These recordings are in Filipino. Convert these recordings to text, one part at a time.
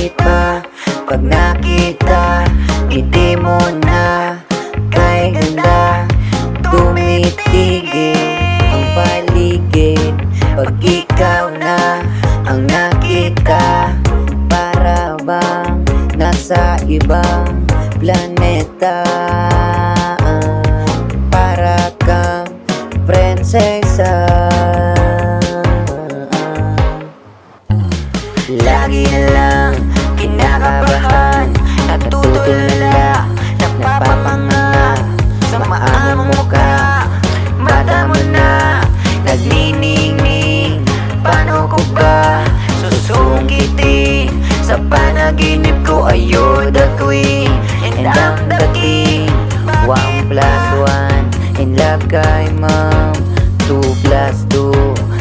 Bakit ba pag nakita, ngiti mo na kay ganda? Tumitigil ang paligid pag ikaw na ang nakita. Para bang nasa ibang planeta, para kang prinsesa. Lagi na lang kinakabahan, natutulala, napapanganga sa maamong mukha. Mata mo na nagniningning, paano ko ba susungkitin? Sa panaginip ko ayuda queen and I'm the king. 1+1 in love kay ma'am, 2+2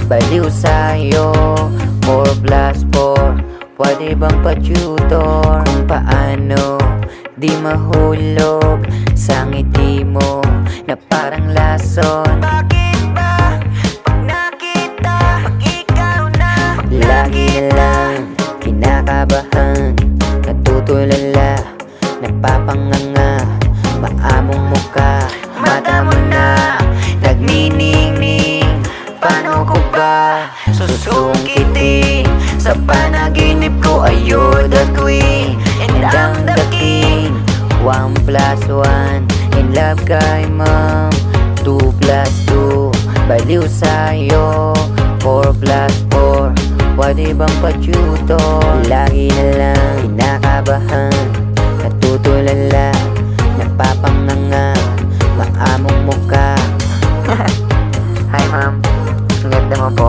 baliw sa'yo, 4+4 pwede bang pa-tutor? Kung paano di mahulog sa ngiti mo na parang lason. Bakit ba pag nakita, pag ikaw na lagi na lang kinakabahan, natutulala, napapanganga, maamong muka. Mata mo na nagniningning, paano ko ba susungkitin? Sa panaginip ko ayuda queen and I'm the king. 1+1 in love kay ma'am, 2+2 baliw sa'yo, 4+4 pwede bang pa-tutor? Lagi na lang kinakabahan, natutulala, napapanganga, maamong muka. Hi ma'am, ang ganda mo po.